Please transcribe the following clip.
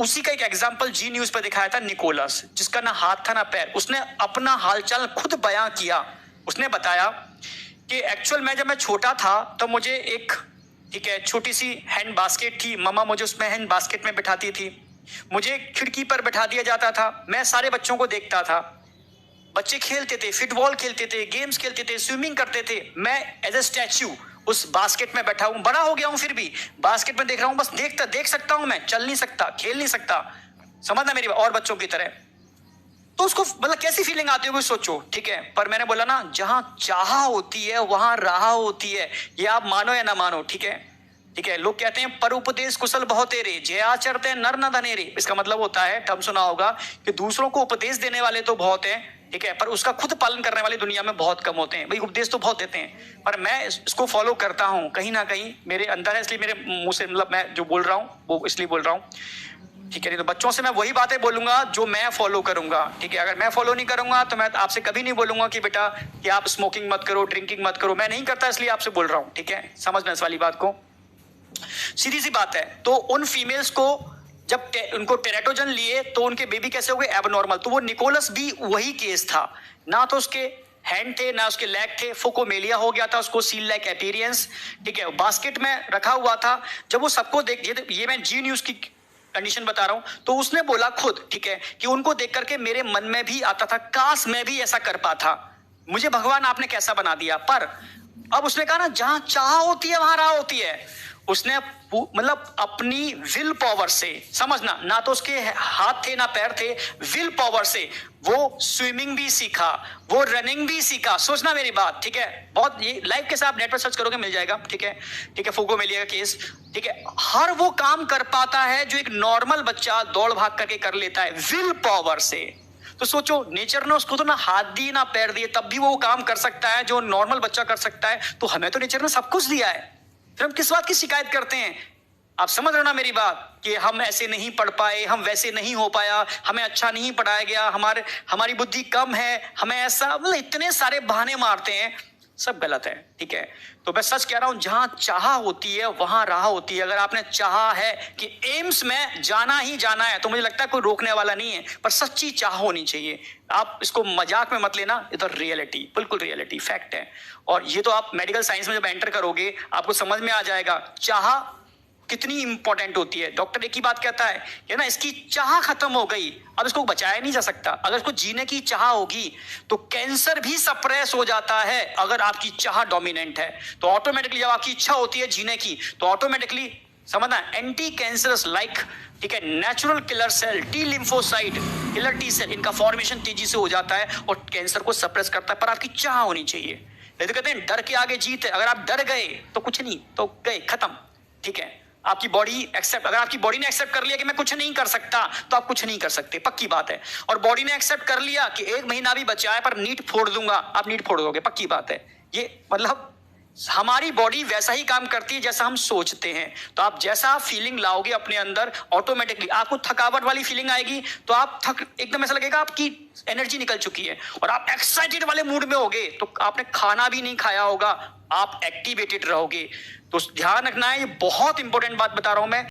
उसी का एक एग्जाम्पल जी न्यूज पर दिखाया था, निकोलस, जिसका ना हाथ था ना पैर। उसने अपना हालचाल खुद बयां किया। उसने बताया कि एक्चुअल में जब मैं छोटा था तो मुझे एक, ठीक है, छोटी सी हैंड बास्केट थी, मम्मा मुझे उसमें हैंड बास्केट में बिठाती थी, मुझे खिड़की पर बिठा दिया जाता था, मैं सारे बच्चों को देखता था, बच्चे खेलते थे, फुटबॉल खेलते थे, गेम्स खेलते थे, स्विमिंग करते थे, मैं एज ए स्टैच्यू उस बास्केट में बैठा हूं, बड़ा हो गया हूं, फिर भी बास्केट में देख रहा हूं, बस देख सकता हूं, मैं चल नहीं सकता, खेल नहीं सकता, समझना मेरी और बच्चों की तरह। तो उसको मतलब कैसी फीलिंग आती होगी सोचो, ठीक है। पर मैंने बोला ना, जहां चाह होती है वहां राह होती है, ये आप मानो या ना मानो, ठीक है। ठीक है, लोग कहते हैं पर उपदेश कुशल बहुत तेरे, जय आचरते नर न धनेरे। इसका मतलब होता है, टर्म सुना होगा, कि दूसरों को उपदेश देने वाले तो बहुत हैं, ठीक है, पर उसका खुद पालन करने वाले दुनिया में बहुत कम होते हैं। भाई उपदेश तो बहुत देते हैं, पर मैं इसको फॉलो करता हूं, कहीं ना कहीं मेरे अंदर है, इसलिए मेरे मुंह से मतलब मैं जो बोल रहा हूं वो इसलिए बोल रहा हूं, ठीक है। नहीं तो बच्चों से मैं वही बातें बोलूंगा जो मैं फॉलो करूंगा, ठीक है। अगर मैं फॉलो नहीं करूंगा तो मैं आपसे कभी नहीं बोलूंगा कि बेटा कि आप स्मोकिंग मत करो, ड्रिंकिंग मत करो। मैं नहीं करता, इसलिए आपसे बोल रहा हूं, ठीक है। समझना इस वाली बात को, सीधी सी बात है। तो उन फीमेल्स को जब उनको टेराटोजन लिए तो उनके बेबी कैसे हो गए, एबनॉर्मल। तो वो निकोलस भी वही केस था, ना तो उसके हैंड थे ना उसके लेग थे, फोकोमेलिया हो गया था उसको, सील लाइक अपीयरेंस, ठीक है। बास्केट में रखा हुआ था। जब वो सबको देख, ये मैं जी न्यूज की कंडीशन बता रहा हूं, तो उसने बोला खुद, ठीक है, कि उनको देख करके मेरे मन में भी आता था, काश मैं भी ऐसा कर पाता, मुझे भगवान आपने कैसा बना दिया। पर अब उसने कहा ना, जहां चाह होती है वहां राह होती है। उसने मतलब अपनी विल पावर से, समझना, ना तो उसके हाथ थे ना पैर थे, विल पावर से वो स्विमिंग भी सीखा, वो रनिंग भी सीखा। सोचना मेरी बात, ठीक है। बहुत ये लाइव के साथ नेट पर सर्च करोगे मिल जाएगा, ठीक है, ठीक है। फोकोमेलिया का केस, ठीक है। हर वो काम कर पाता है जो एक नॉर्मल बच्चा दौड़ भाग करके कर लेता है, विल पावर से। तो सोचो, नेचर ने उसको तो ना हाथ दिए ना पैर दिए, तब भी वो काम कर सकता है जो नॉर्मल बच्चा कर सकता है। तो हमें तो नेचर ने सब कुछ दिया है, फिर हम किस बात की शिकायत करते हैं। आप समझ रहे हो ना मेरी बात, कि हम ऐसे नहीं पढ़ पाए, हम वैसे नहीं हो पाया, हमें अच्छा नहीं पढ़ाया गया, हमारी बुद्धि कम है, हमें ऐसा, मतलब इतने सारे बहाने मारते हैं, सब गलत है, ठीक है। तो मैं सच कह रहा हूं, जहां चाह होती है वहां राह होती है। अगर आपने चाहा है कि एम्स में जाना ही जाना है, तो मुझे लगता है कोई रोकने वाला नहीं है, पर सच्ची चाह होनी चाहिए। आप इसको मजाक में मत लेना, ये तो रियलिटी, बिल्कुल रियलिटी, फैक्ट है। और ये तो आप मेडिकल साइंस में जब एंटर करोगे आपको समझ में आ जाएगा चाह कितनी इंपॉर्टेंट होती है। डॉक्टर एक ही बात कहता है कि ना, इसकी चाह खत्म हो गई, अब इसको बचाया नहीं जा सकता। अगर इसको जीने की चाह होगी तो कैंसर भी सप्रेस हो जाता है, अगर आपकी चाह डोमिनेंट है। तो ऑटोमेटिकली जब आपकी इच्छा होती है जीने की, तो ऑटोमेटिकली समझना, एंटी कैंसरस लाइक, ठीक है, natural killer cell, T lymphocyte, killer T cell, इनका फॉर्मेशन तेजी से हो जाता है और कैंसर को सप्रेस करता है। पर आपकी चाह होनी चाहिए। तो कहते हैं डर के आगे जीत है। अगर आप डर गए तो कुछ नहीं, तो गए, खत्म, ठीक है। आपकी बॉडी एक्सेप्ट, अगर आपकी बॉडी ने एक्सेप्ट कर लिया कि मैं कुछ नहीं कर सकता, तो आप कुछ नहीं कर सकते, पक्की बात है। और बॉडी ने एक्सेप्ट कर लिया कि 1 महीना भी बचा है पर नीट फोड़ दूंगा, आप नीट फोड़ दोगे, पक्की बात है। ये मतलब हमारी बॉडी वैसा ही काम करती है जैसा हम सोचते हैं। तो आप जैसा फीलिंग लाओगे अपने अंदर, ऑटोमेटिकली आपको थकावट वाली फीलिंग आएगी, तो आप एकदम ऐसा लगेगा आपकी एनर्जी निकल चुकी है, और आप एक्साइटेड वाले मूड में होगे, तो आपने खाना भी नहीं खाया होगा, आप एक्टिवेटेड रहोगे। तो ध्यान रखना है, ये बहुत इंपॉर्टेंट बात बता रहा हूं मैं।